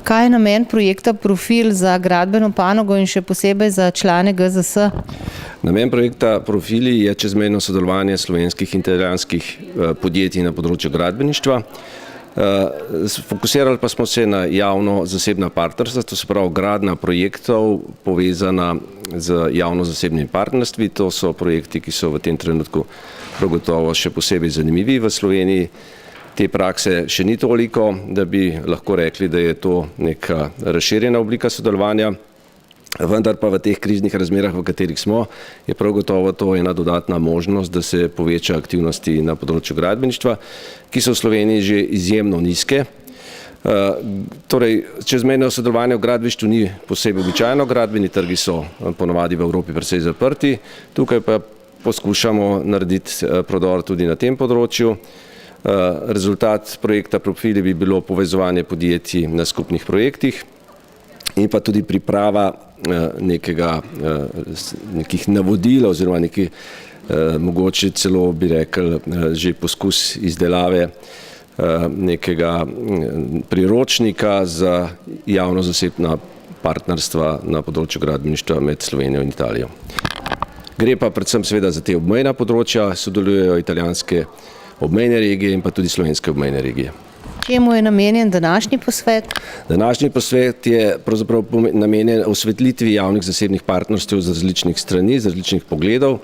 Kaj je namen projekta Profil za gradbeno panogo in še posebej za člane GZS? Namen projekta Profili je čezmejno sodelovanje slovenskih in italijanskih podjetij na področju gradbeništva. Fokusirali pa smo se na javno-zasebna partnerstva, to se pravi gradnja projektov povezana z javno-zasebnimi partnerstvi. To so projekti, ki so v tem trenutku prav gotovo še posebej zanimivi v Sloveniji. Te prakse še ni toliko, da bi lahko rekli, da je to neka razširjena oblika sodelovanja, vendar pa v teh kriznih razmerah, v katerih smo, je prav gotovo to ena dodatna možnost, da se poveča aktivnosti na področju gradbeništva, ki so v Sloveniji že izjemno nizke. Torej, čezmejno sodelovanje v gradbeništvu ni posebej običajno, gradbeni trgi so ponavadi v Evropi precej zaprti, tukaj pa poskušamo narediti prodor tudi na tem področju. Rezultat projekta Profili bi bilo povezovanje podjetij na skupnih projektih in pa tudi priprava nekih navodil oziroma mogoče celo bi rekel že poskus izdelave nekega priročnika za javno-zasebna partnerstva na področju gradbeništva med Slovenijo in Italijo. Gre pa predvsem seveda za te obmejna področja, sodelujejo italijanske obmejne regije in pa tudi slovenske obmejne regije. Čemu je namenjen današnji posvet? Današnji posvet je pravzaprav namenjen osvetlitvi javnih zasebnih partnerstev z različnih strani, z različnih pogledov,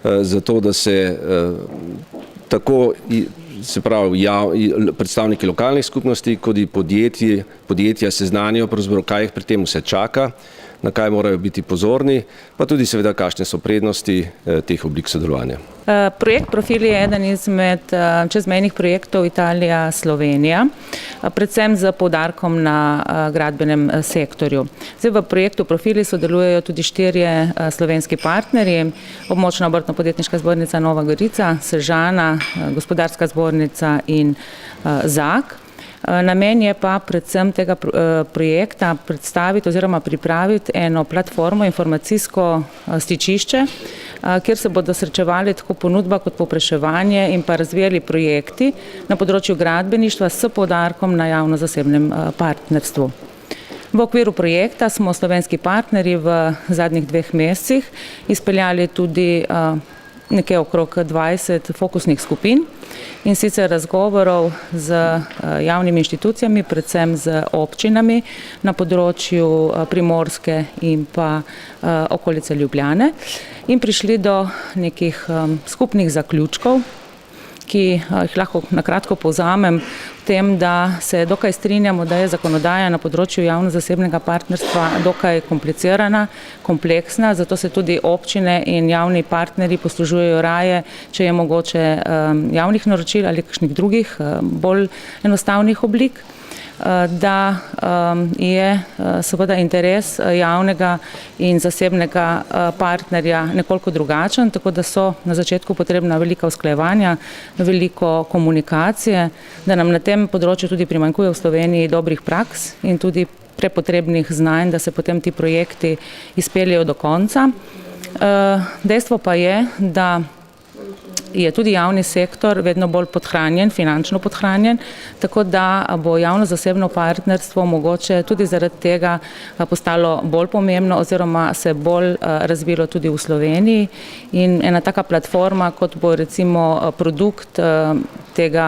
zato da se tako predstavniki lokalnih skupnosti kot i podjetja seznanijo, kaj jih pri tem vse čaka, na kaj morajo biti pozorni, pa tudi seveda kakšne so prednosti teh oblik sodelovanja. Projekt Profil je eden izmed čezmejnih projektov Italija-Slovenija, predvsem z poudarkom na gradbenem sektorju. Zdaj v projektu Profili sodelujejo tudi 4 slovenski partnerji, Območna obrtno-podjetniška zbornica Nova Gorica, Sežana, Gospodarska zbornica in ZAK. Namen je pa predvsem tega projekta predstaviti oziroma pripraviti eno platformo, informacijsko stičišče, kjer se bodo srečevali tako ponudba kot povpraševanje in pa razvijali projekti na področju gradbeništva s poudarkom na javno-zasebnem partnerstvu. V okviru projekta smo slovenski partnerji v zadnjih 2 mesecih izpeljali tudi nekje okrog 20 fokusnih skupin in sicer razgovorov z javnimi inštitucijami, predvsem z občinami na področju Primorske in pa okolice Ljubljane in prišli do nekih skupnih zaključkov, ki jih lahko na kratko povzamem v tem, da se dokaj strinjamo, da je zakonodaja na področju javno-zasebnega partnerstva dokaj komplicirana, kompleksna, zato se tudi občine in javni partnerji poslužujejo raje, če je mogoče javnih naročil ali kakšnih drugih bolj enostavnih oblik, da je seveda interes javnega in zasebnega partnerja nekoliko drugačen, tako da so na začetku potrebna velika usklajevanja, veliko komunikacije, da nam na tem področju tudi primanjkuje v Sloveniji dobrih praks in tudi prepotrebnih znanj, da se potem ti projekti izpeljejo do konca. Dejstvo pa je, da je tudi javni sektor vedno bolj podhranjen, finančno podhranjen, tako da bo javno-zasebno partnerstvo mogoče tudi zaradi tega postalo bolj pomembno oziroma se bolj razvilo tudi v Sloveniji in ena taka platforma, kot bo recimo produkt tega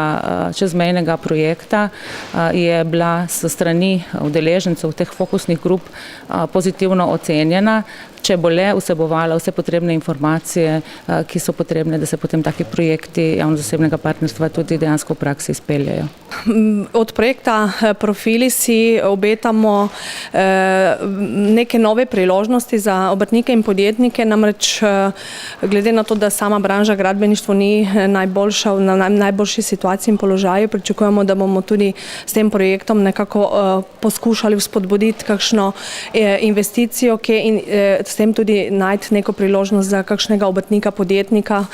čezmejnega projekta, je bila s strani udeležencev teh fokusnih grup pozitivno ocenjena, če bo le vsebovala vse potrebne informacije, ki so potrebne, da se potem taki projekti javno-zasebnega partnerstva tudi dejansko v praksi izpeljajo. Od projekta Profili si obetamo neke nove priložnosti za obrtnike in podjetnike, namreč glede na to, da sama branža gradbeništvo ni na najboljši situaciji in položaju, pričakujemo, da bomo tudi s tem projektom nekako poskušali vzpodbuditi kakšno investicijo, s tem tudi najti neko priložnost za kakšnega obrtnika, podjetnika,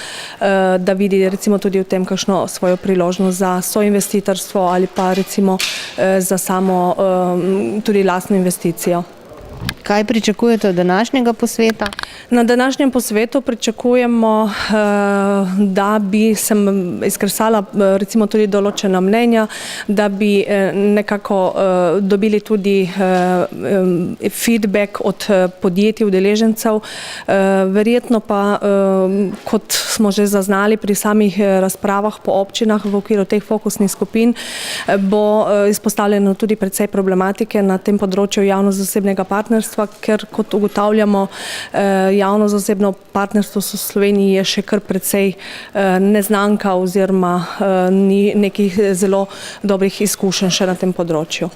da vidi recimo tudi v tem kakšno svojo priložnost za soinvestitorstvo ali pa recimo za samo tudi lastno investicijo. Kaj pričakujete od današnjega posveta? Na današnjem posvetu pričakujemo, da bi se izkresala recimo tudi določena mnenja, da bi nekako dobili tudi feedback od podjetij, udeležencev. Verjetno pa, kot smo že zaznali pri samih razpravah po občinah v okviru teh fokusnih skupin, bo izpostavljeno tudi precej problematike na tem področju javno-zasebnega partnerstva, ker kot ugotavljamo, javno-zasebno partnerstvo v Sloveniji je še kar precej neznanka oziroma ni nekih zelo dobrih izkušenj še na tem področju.